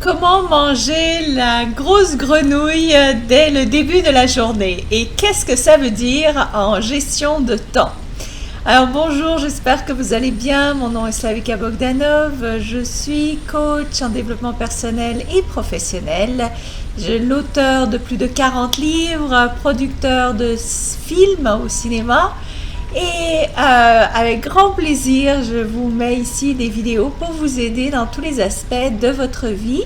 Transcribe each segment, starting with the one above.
Comment manger la grosse grenouille dès le début de la journée et qu'est-ce que ça veut dire en gestion de temps? Alors bonjour, j'espère que vous allez bien. Mon nom est Slavika Bogdanov. Je suis coach en développement personnel et professionnel. Je suis l'auteur de plus de 40 livres, producteur de films au cinéma. Et avec grand plaisir, je vous mets ici des vidéos pour vous aider dans tous les aspects de votre vie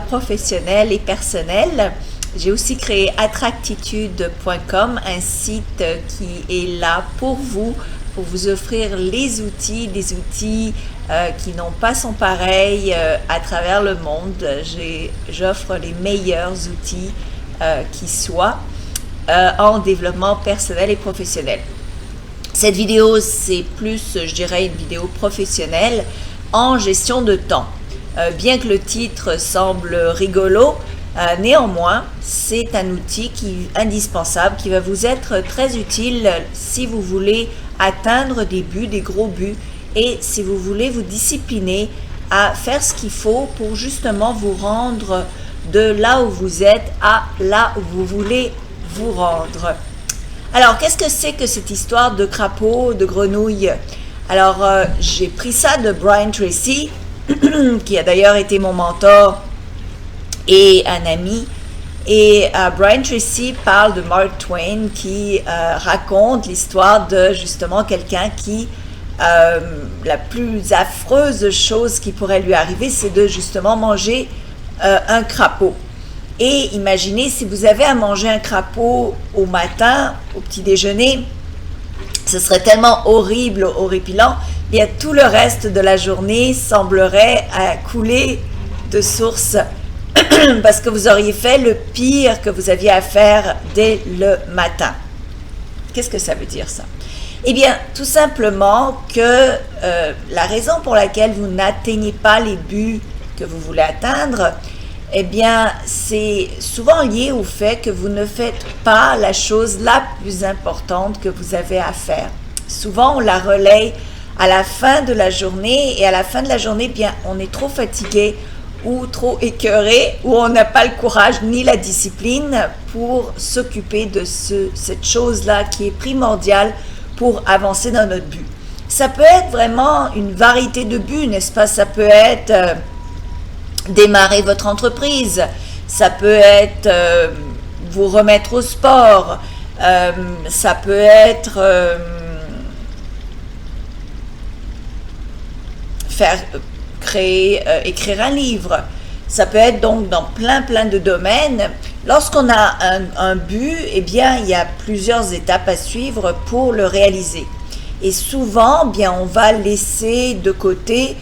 professionnelle et personnelle. J'ai aussi créé attractitude.com, un site qui est là pour vous offrir des outils qui n'ont pas son pareil à travers le monde. J'offre les meilleurs outils qui soient en développement personnel et professionnel. Cette vidéo, c'est plus, je dirais, une vidéo professionnelle en gestion de temps. Bien que le titre semble rigolo, néanmoins, c'est un outil indispensable qui va vous être très utile si vous voulez atteindre des buts, des gros buts, et si vous voulez vous discipliner à faire ce qu'il faut pour justement vous rendre de là où vous êtes à là où vous voulez vous rendre. Alors, qu'est-ce que c'est que cette histoire de crapaud, de grenouille? Alors, j'ai pris ça de Brian Tracy, qui a d'ailleurs été mon mentor et un ami. Et Brian Tracy parle de Mark Twain qui raconte l'histoire de justement quelqu'un qui, la plus affreuse chose qui pourrait lui arriver, c'est de justement manger un crapaud. Et imaginez, si vous avez à manger un crapaud au matin, au petit déjeuner, ce serait tellement horrible, horripilant, bien tout le reste de la journée semblerait couler de source parce que vous auriez fait le pire que vous aviez à faire dès le matin. Qu'est-ce que ça veut dire ça? Eh bien, tout simplement que la raison pour laquelle vous n'atteignez pas les buts que vous voulez atteindre, eh bien, c'est souvent lié au fait que vous ne faites pas la chose la plus importante que vous avez à faire. Souvent, on la relaye à la fin de la journée et à la fin de la journée, bien, on est trop fatigué ou trop écœuré ou on n'a pas le courage ni la discipline pour s'occuper de cette chose-là qui est primordiale pour avancer dans notre but. Ça peut être vraiment une variété de buts, n'est-ce pas? Ça peut être démarrer votre entreprise, ça peut être vous remettre au sport, ça peut être écrire un livre, ça peut être donc dans plein de domaines. Lorsqu'on a un but, eh bien il y a plusieurs étapes à suivre pour le réaliser. Et souvent, bien on va laisser de côté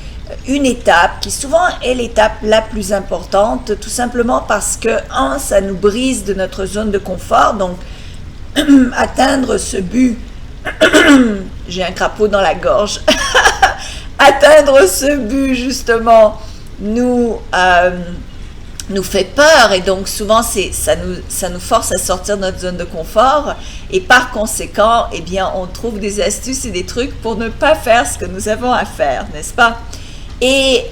une étape qui souvent est l'étape la plus importante, tout simplement parce que, ça nous brise de notre zone de confort. Donc, atteindre ce but, j'ai un crapaud dans la gorge, atteindre ce but, justement, nous fait peur et donc souvent ça nous force à sortir de notre zone de confort et par conséquent, eh bien, on trouve des astuces et des trucs pour ne pas faire ce que nous avons à faire, n'est-ce pas? Et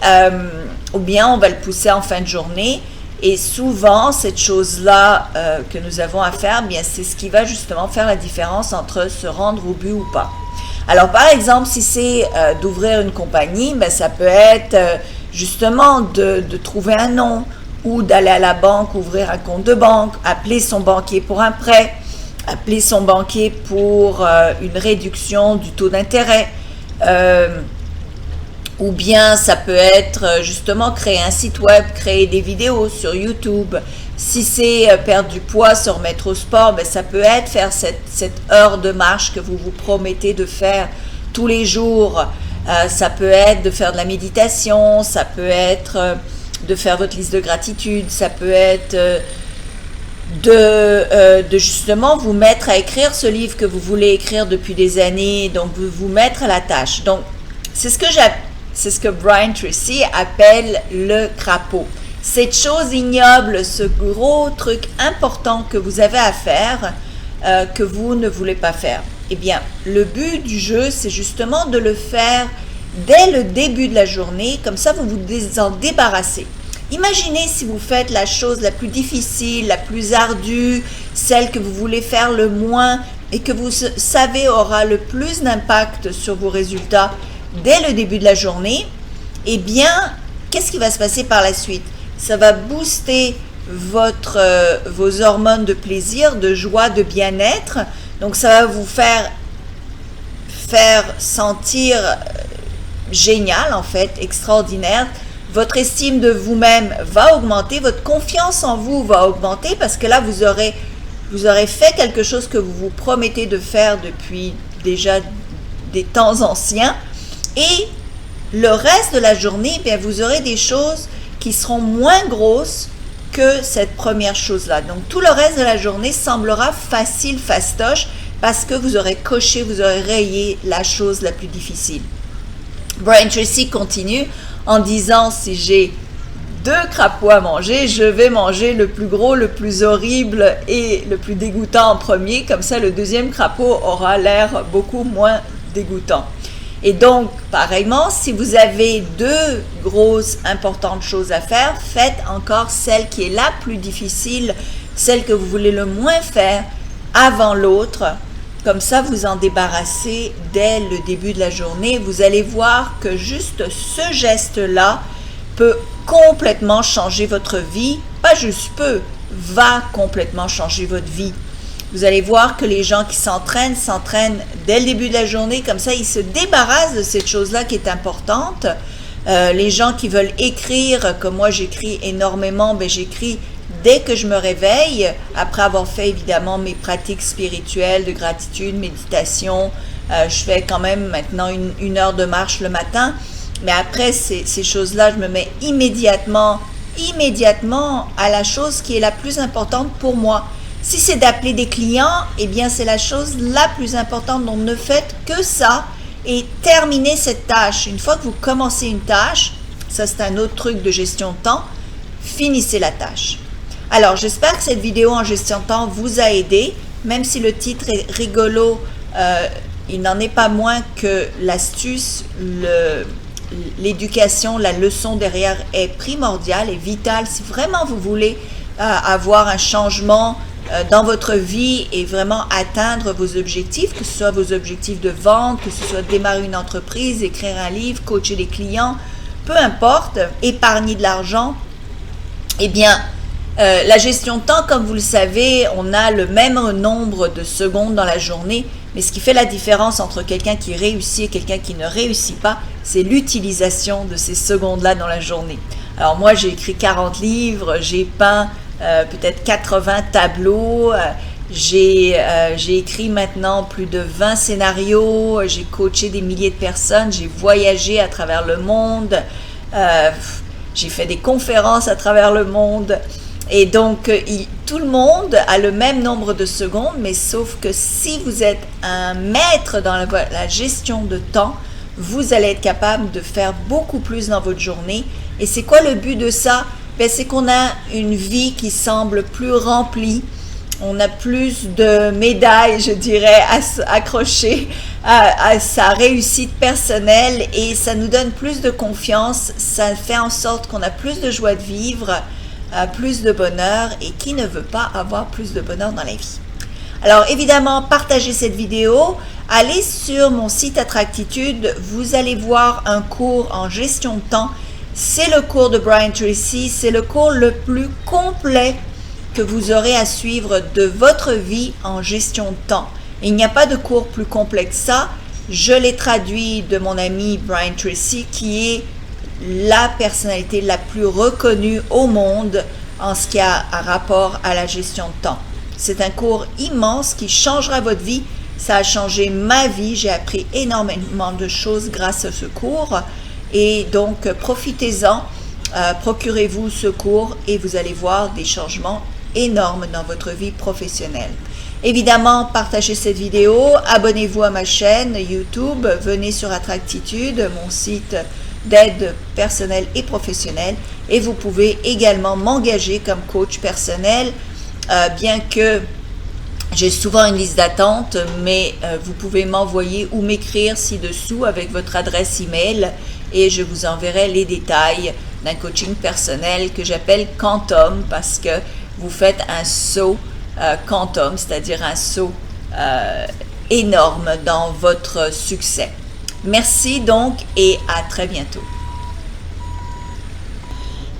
ou bien on va le pousser en fin de journée et souvent cette chose-là que nous avons à faire, bien c'est ce qui va justement faire la différence entre se rendre au but ou pas. Alors par exemple, si c'est d'ouvrir une compagnie, ben, ça peut être justement de trouver un nom ou d'aller à la banque, ouvrir un compte de banque, appeler son banquier pour un prêt, appeler son banquier pour une réduction du taux d'intérêt. Ou bien ça peut être justement créer un site web, créer des vidéos sur YouTube. Si c'est perdre du poids, se remettre au sport, ben ça peut être faire cette heure de marche que vous vous promettez de faire tous les jours. Ça peut être de faire de la méditation, ça peut être de faire votre liste de gratitude, ça peut être de justement vous mettre à écrire ce livre que vous voulez écrire depuis des années, donc vous mettre à la tâche. Donc c'est ce que Brian Tracy appelle le crapaud. Cette chose ignoble, ce gros truc important que vous avez à faire, que vous ne voulez pas faire. Eh bien, le but du jeu, c'est justement de le faire dès le début de la journée, comme ça vous vous en débarrassez. Imaginez si vous faites la chose la plus difficile, la plus ardue, celle que vous voulez faire le moins et que vous savez aura le plus d'impact sur vos résultats dès le début de la journée. Eh bien, qu'est-ce qui va se passer par la suite? Ça va booster vos hormones de plaisir, de joie, de bien-être. Donc, ça va vous faire sentir génial, en fait, extraordinaire. Votre estime de vous-même va augmenter, votre confiance en vous va augmenter parce que là, vous aurez fait quelque chose que vous vous promettez de faire depuis déjà des temps anciens. Et le reste de la journée, bien, vous aurez des choses qui seront moins grosses que cette première chose-là. Donc, tout le reste de la journée semblera facile, fastoche, parce que vous aurez coché, vous aurez rayé la chose la plus difficile. Brian Tracy continue en disant, si j'ai 2 crapauds à manger, je vais manger le plus gros, le plus horrible et le plus dégoûtant en premier. Comme ça, le deuxième crapaud aura l'air beaucoup moins dégoûtant. Et donc, pareillement, si vous avez 2 grosses, importantes choses à faire, faites encore celle qui est la plus difficile, celle que vous voulez le moins faire avant l'autre. Comme ça, vous en débarrassez dès le début de la journée. Vous allez voir que juste ce geste-là peut complètement changer votre vie. Pas juste peut, va complètement changer votre vie. Vous allez voir que les gens qui s'entraînent dès le début de la journée. Comme ça, ils se débarrassent de cette chose-là qui est importante. Les gens qui veulent écrire, comme moi j'écris énormément, ben j'écris dès que je me réveille, après avoir fait évidemment mes pratiques spirituelles de gratitude, méditation. Je fais quand même maintenant une heure de marche le matin. Mais après ces choses-là, je me mets immédiatement à la chose qui est la plus importante pour moi. Si c'est d'appeler des clients, eh bien c'est la chose la plus importante. Donc ne faites que ça et terminez cette tâche. Une fois que vous commencez une tâche, ça c'est un autre truc de gestion de temps, finissez la tâche. Alors j'espère que cette vidéo en gestion de temps vous a aidé, même si le titre est rigolo, il n'en est pas moins que l'astuce, l'éducation, la leçon derrière est primordiale et vitale si vraiment vous voulez avoir un changement dans votre vie et vraiment atteindre vos objectifs, que ce soit vos objectifs de vente, que ce soit démarrer une entreprise, écrire un livre, coacher des clients, peu importe, épargner de l'argent. Eh bien, la gestion de temps, comme vous le savez, on a le même nombre de secondes dans la journée, mais ce qui fait la différence entre quelqu'un qui réussit et quelqu'un qui ne réussit pas, c'est l'utilisation de ces secondes-là dans la journée. Alors moi, j'ai écrit 40 livres, j'ai peint peut-être 80 tableaux, j'ai écrit maintenant plus de 20 scénarios, j'ai coaché des milliers de personnes, j'ai voyagé à travers le monde, j'ai fait des conférences à travers le monde. Et donc, tout le monde a le même nombre de secondes, mais sauf que si vous êtes un maître dans la gestion de temps, vous allez être capable de faire beaucoup plus dans votre journée. Et c'est quoi le but de ça? Ben, c'est qu'on a une vie qui semble plus remplie. On a plus de médailles, je dirais, accrochées à sa réussite personnelle et ça nous donne plus de confiance. Ça fait en sorte qu'on a plus de joie de vivre, plus de bonheur, et qui ne veut pas avoir plus de bonheur dans la vie? Alors évidemment, partagez cette vidéo, allez sur mon site Attractitude, vous allez voir un cours en gestion de temps. C'est le cours de Brian Tracy, c'est le cours le plus complet que vous aurez à suivre de votre vie en gestion de temps. Il n'y a pas de cours plus complet que ça. Je l'ai traduit de mon ami Brian Tracy, qui est la personnalité la plus reconnue au monde en ce qui a un rapport à la gestion de temps. C'est un cours immense qui changera votre vie. Ça a changé ma vie. J'ai appris énormément de choses grâce à ce cours. Et donc, profitez-en, procurez-vous ce cours et vous allez voir des changements énormes dans votre vie professionnelle. Évidemment, partagez cette vidéo, abonnez-vous à ma chaîne YouTube, venez sur Attractitude, mon site d'aide personnelle et professionnelle, et vous pouvez également m'engager comme coach personnel, bien que j'ai souvent une liste d'attente, mais vous pouvez m'envoyer ou m'écrire ci-dessous avec votre adresse email et je vous enverrai les détails d'un coaching personnel que j'appelle Quantum parce que vous faites un saut quantum, c'est-à-dire un saut énorme dans votre succès. Merci donc et à très bientôt.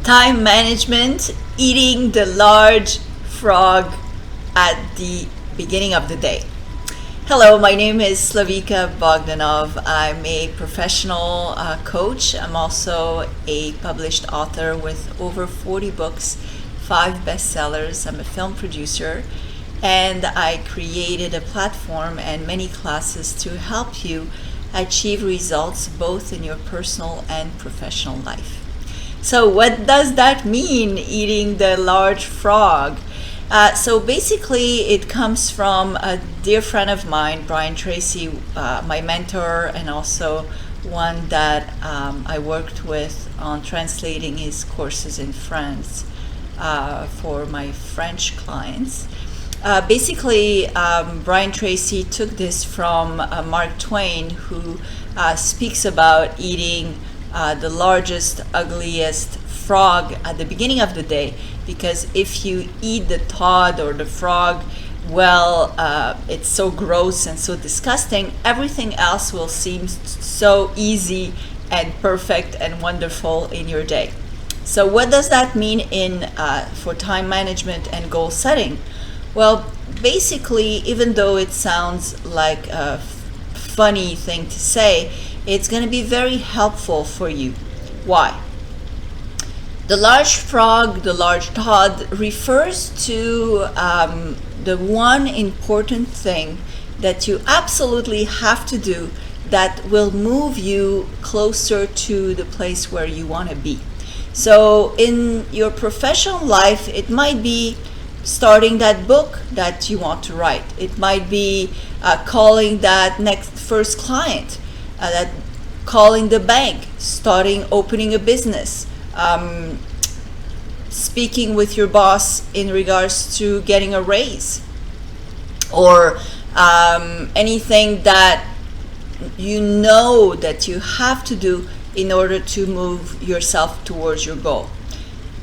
Time management, eating the large frog at the beginning of the day. Hello, my name is Slavika Bogdanov. I'm a professional coach. I'm also a published author with over 40 books, 5 bestsellers. I'm a film producer, and I created a platform and many classes to help you achieve results both in your personal and professional life. So what does that mean, eating the large frog? So basically it comes from a dear friend of mine, Brian Tracy, my mentor, and also one that I worked with on translating his courses in France for my French clients. Basically, Brian Tracy took this from Mark Twain, who speaks about eating the largest, ugliest frog at the beginning of the day, because if you eat the toad or the frog, well, it's so gross and so disgusting, everything else will seem so easy and perfect and wonderful in your day. So what does that mean for time management and goal setting? Well, basically, even though it sounds like a funny thing to say, it's going to be very helpful for you. Why? The large frog, the large toad, refers to the one important thing that you absolutely have to do that will move you closer to the place where you want to be. So in your professional life, it might be starting that book that you want to write. It might be calling that next first client, that calling the bank, opening a business, speaking with your boss in regards to getting a raise, or anything that you know that you have to do in order to move yourself towards your goal.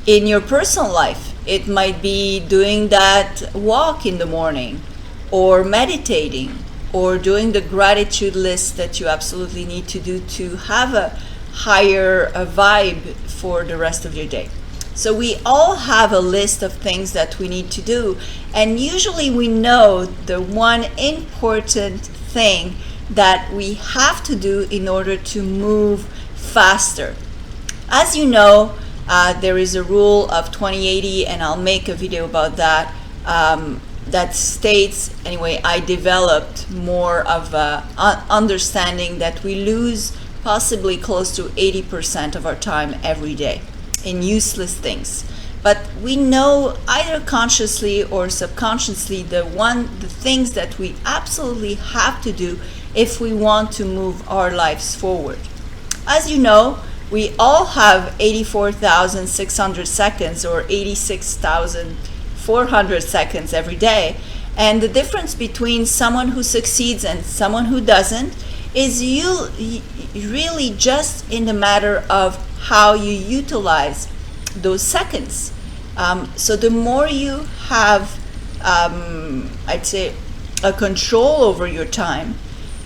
In your personal life, it might be doing that walk in the morning, or meditating, or doing the gratitude list that you absolutely need to do to have a higher vibe for the rest of your day. So we all have a list of things that we need to do, and usually we know the one important thing that we have to do in order to move faster. As you know, there is a rule of 20-80, and I'll make a video about that, that states, anyway, I developed more of a understanding that we lose possibly close to 80% of our time every day in useless things. But we know either consciously or subconsciously the things that we absolutely have to do if we want to move our lives forward. As you know, we all have 84,600 seconds or 86,400 seconds every day. And the difference between someone who succeeds and someone who doesn't is really just in the matter of how you utilize those seconds. So the more you have, I'd say, a control over your time,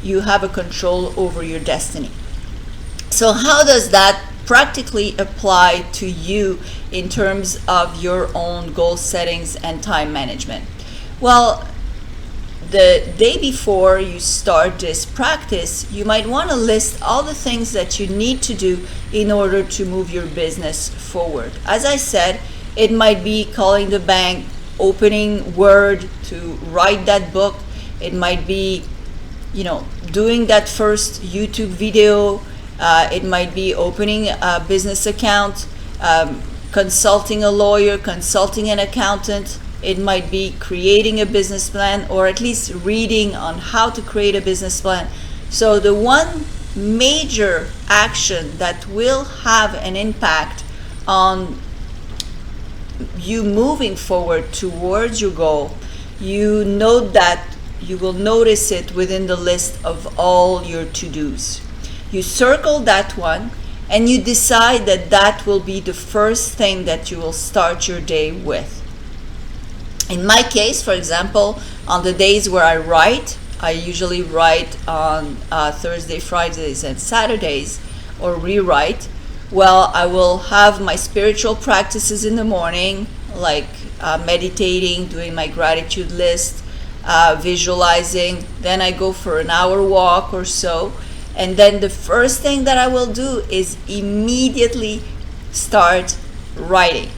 you have a control over your destiny. So how does that practically apply to you in terms of your own goal settings and time management? Well, the day before you start this practice, you might want to list all the things that you need to do in order to move your business forward. As I said, it might be calling the bank, opening Word to write that book. It might be, doing that first YouTube video. It might be opening a business account, consulting a lawyer, consulting an accountant. It might be creating a business plan, or at least reading on how to create a business plan. So the one major action that will have an impact on you moving forward towards your goal, you know that you will notice it within the list of all your to-dos. You circle that one, and you decide that that will be the first thing that you will start your day with. In my case, for example, on the days where I write, I usually write on Thursday, Fridays, and Saturdays, or rewrite. Well, I will have my spiritual practices in the morning, like meditating, doing my gratitude list, visualizing. Then I go for an hour walk or so. And then the first thing that I will do is immediately start writing.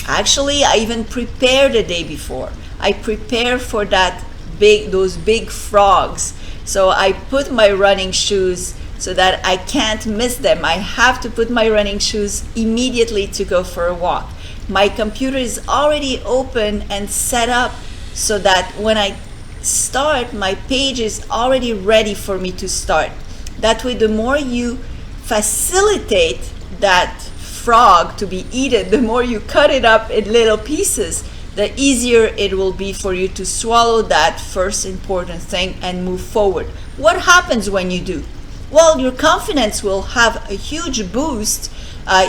Actually, I even prepare the day before. I prepare for those big frogs. So I put my running shoes so that I can't miss them. I have to put my running shoes immediately to go for a walk. My computer is already open and set up so that when I start, my page is already ready for me to start. That way, the more you facilitate that frog to be eaten, the more you cut it up in little pieces, the easier it will be for you to swallow that first important thing and move forward. What happens when you do? Well, your confidence will have a huge boost.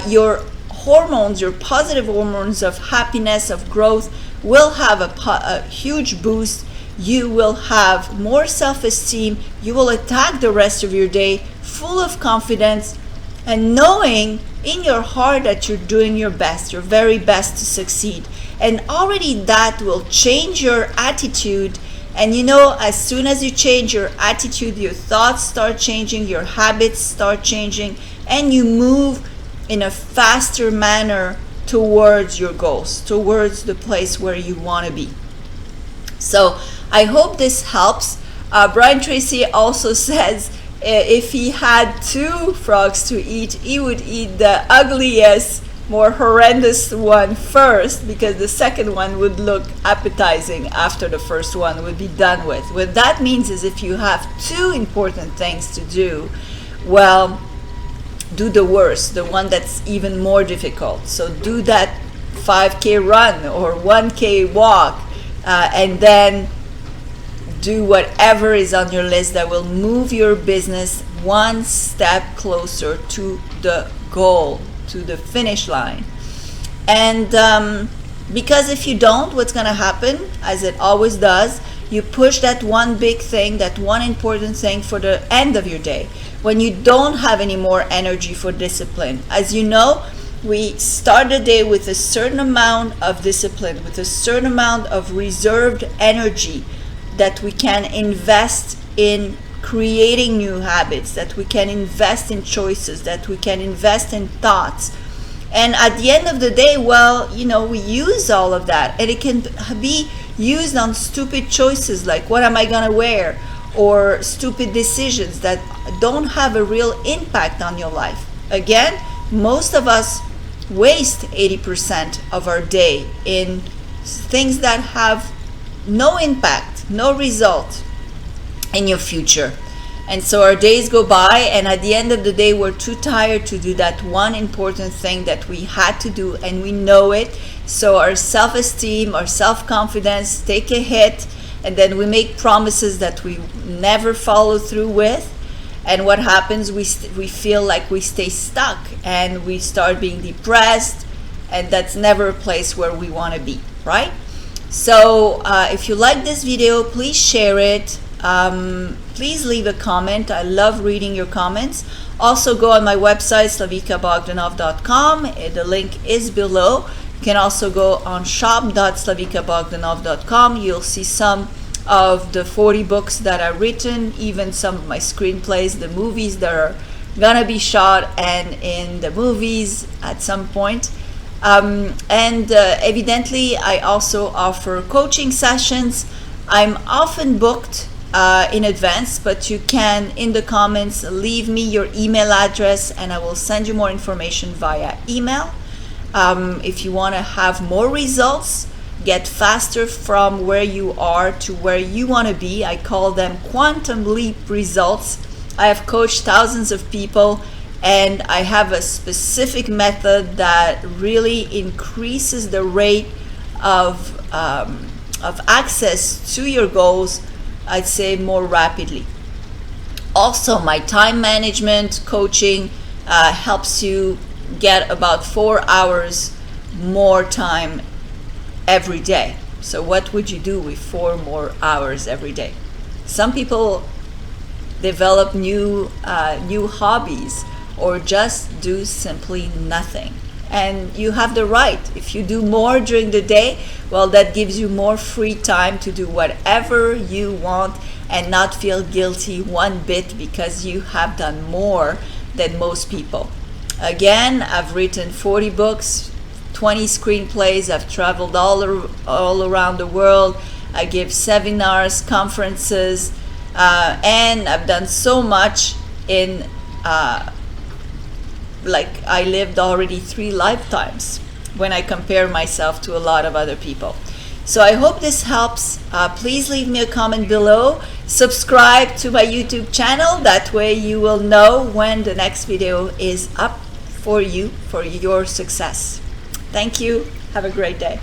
Your hormones, your positive hormones of happiness, of growth, will have a huge boost. You will have more self-esteem. You will attack the rest of your day full of confidence and knowing in your heart that you're doing your best, your very best to succeed. And already that will change your attitude. And as soon as you change your attitude, your thoughts start changing, your habits start changing, and you move in a faster manner towards your goals, towards the place where you want to be. So I hope this helps. Brian Tracy also says if he had 2 frogs to eat, he would eat the ugliest, more horrendous one first, because the second one would look appetizing after the first one would be done with. What that means is if you have 2 important things to do, well, do the worst, the one that's even more difficult. So do that 5K run or 1K walk, and then do whatever is on your list that will move your business one step closer to the goal, to the finish line. And because if you don't, what's going to happen, as it always does, you push that one big thing, that one important thing for the end of your day, when you don't have any more energy for discipline. As you know, we start the day with a certain amount of discipline, with a certain amount of reserved energy that we can invest in creating new habits, that we can invest in choices, that we can invest in thoughts. And at the end of the day, well, we use all of that, and it can be used on stupid choices like what am I gonna wear, or stupid decisions that don't have a real impact on your life. Again, most of us waste 80% of our day in things that have no impact, no result in your future. And so our days go by, and at the end of the day, we're too tired to do that one important thing that we had to do, and we know it. So our self-esteem, our self-confidence take a hit, and then we make promises that we never follow through with. And what happens? We feel like we stay stuck, and we start being depressed, and that's never a place where we want to be, right? So if you like this video, please share it. Please leave a comment. I love reading your comments. Also go on my website, slavikabogdanov.com. The link is below. You can also go on shop.slavikabogdanov.com. You'll see some of the 40 books that I've written, even some of my screenplays, the movies that are gonna be shot and in the movies at some point. Evidently, I also offer coaching sessions. I'm often booked in advance, but you can, in the comments, leave me your email address and I will send you more information via email. If you want to have more results, get faster from where you are to where you want to be, I call them quantum leap results. I have coached thousands of people, and I have a specific method that really increases the rate of access to your goals, I'd say, more rapidly. Also, my time management coaching helps you get about 4 hours more time every day. So what would you do with 4 more hours every day? Some people develop new hobbies, or just do simply nothing. And you have the right. If you do more during the day, well, that gives you more free time to do whatever you want and not feel guilty one bit because you have done more than most people. Again, I've written 40 books, 20 screenplays. I've traveled all around the world. I give seminars, conferences, and I've done so much in like I lived already 3 lifetimes when I compare myself to a lot of other people. So I hope this helps. Please leave me a comment below. Subscribe to my YouTube channel. That way you will know when the next video is up for you, for your success. Thank you. Have a great day.